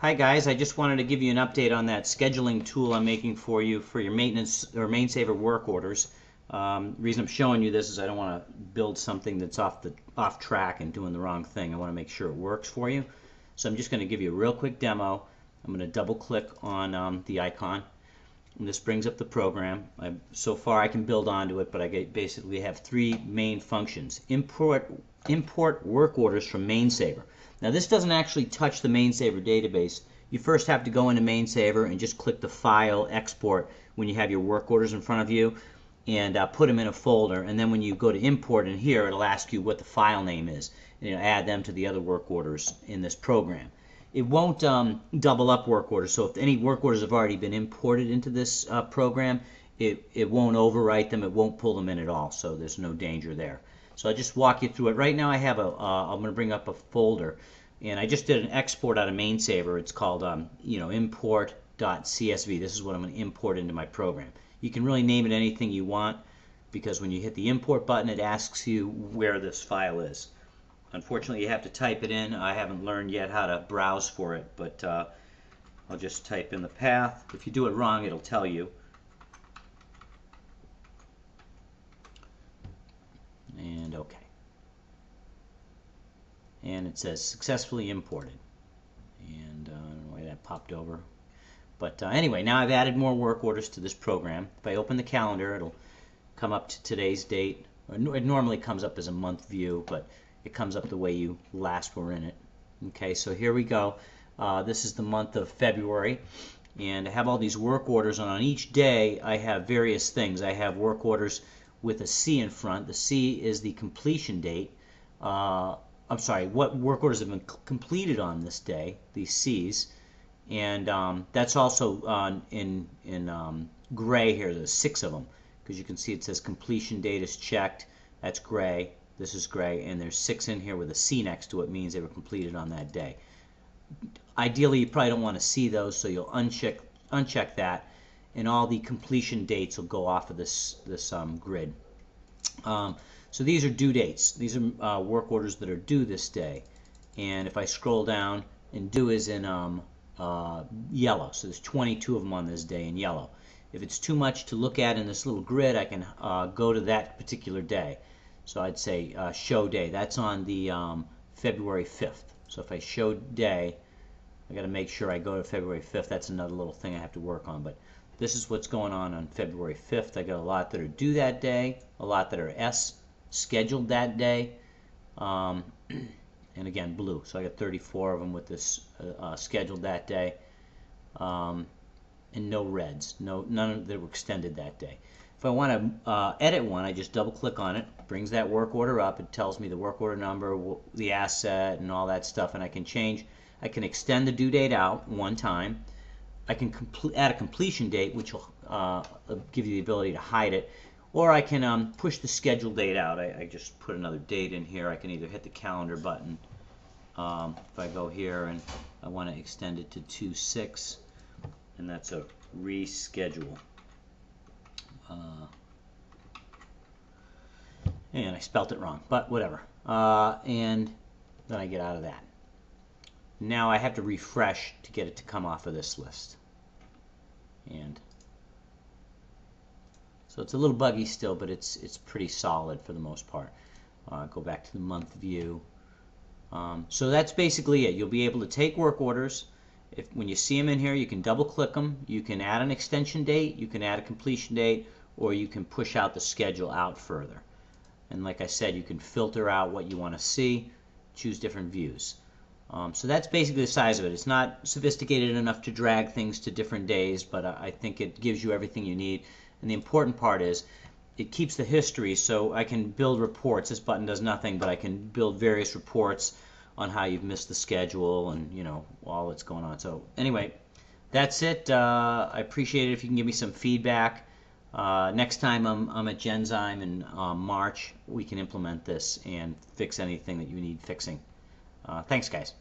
Hi guys, I just wanted to give you an update on that scheduling tool I'm making for you for your maintenance or MainSaver work orders. The reason I'm showing you this is I don't want to build something that's off track and doing the wrong thing. I want to make sure it works for you. So I'm just going to give you a real quick demo. I'm going to double click on the icon, and this brings up the program. So far I can build onto it, but I basically have three main functions. Import work orders from MainSaver. Now this doesn't actually touch the MainSaver database. You first have to go into MainSaver and just click the File, Export when you have your work orders in front of you, and put them in a folder. And then when you go to import in here, it'll ask you what the file name is, and it'll add them to the other work orders in this program. It won't double up work orders, so if any work orders have already been imported into this program, it won't overwrite them, it won't pull them in at all, so there's no danger there. So I'll just walk you through it. Right now I have I'm going to bring up a folder, and I just did an export out of MainSaver. It's called import.csv. This is what I'm going to import into my program. You can really name it anything you want, because when you hit the import button it asks you where this file is. Unfortunately you have to type it in. I haven't learned yet how to browse for it, but I'll just type in the path. If you do it wrong it'll tell you. And OK. And it says successfully imported. And I don't know why that popped over. But anyway, now I've added more work orders to this program. If I open the calendar, it'll come up to today's date. It normally comes up as a month view, but it comes up the way you last were in it. Okay, so here we go. This is the month of February. And I have all these work orders, and on each day I have various things. I have work orders with a C in front. The C is the completion date. I'm sorry, what work orders have been completed on this day, these C's. And that's also in gray here. There's 6 of them, because you can see it says completion date is checked. That's gray. This is gray, and there's 6 in here with a C next to it. Means they were completed on that day. Ideally, you probably don't want to see those, so you'll uncheck that, and all the completion dates will go off of this grid. So these are due dates. These are work orders that are due this day. And if I scroll down, and due is in yellow. So there's 22 of them on this day in yellow. If it's too much to look at in this little grid, I can go to that particular day. So I'd say show day. That's on the February 5th. So if I show day, I got to make sure I go to February 5th. That's another little thing I have to work on. But this is what's going on February 5th. I got a lot that are due that day, a lot that are S scheduled that day, and again blue. So I got 34 of them with this scheduled that day, and no reds, none that were extended that day. If I want to edit one, I just double click on it, brings that work order up, it tells me the work order number, the asset, and all that stuff, and I can change. I can extend the due date out one time. I can add a completion date, which will give you the ability to hide it, or I can push the scheduled date out. I just put another date in here. I can either hit the calendar button. If I go here and I want to extend it to 2/6, and that's a reschedule. And I spelt it wrong, but whatever. And then I get out of that. Now I have to refresh to get it to come off of this list. And so it's a little buggy still, but it's pretty solid for the most part. Go back to the month view. So that's basically it. You'll be able to take work orders. When you see them in here, you can double click them. You can add an extension date, you can add a completion date, or you can push out the schedule out further. And like I said, you can filter out what you want to see, choose different views. So that's basically the size of it. It's not sophisticated enough to drag things to different days, but I think it gives you everything you need. And the important part is it keeps the history, so I can build reports. This button does nothing, but I can build various reports on how you've missed the schedule and, you know, all that's going on. So anyway, that's it. I appreciate it if you can give me some feedback. Next time I'm at Genzyme in March, we can implement this and fix anything that you need fixing. Thanks, guys.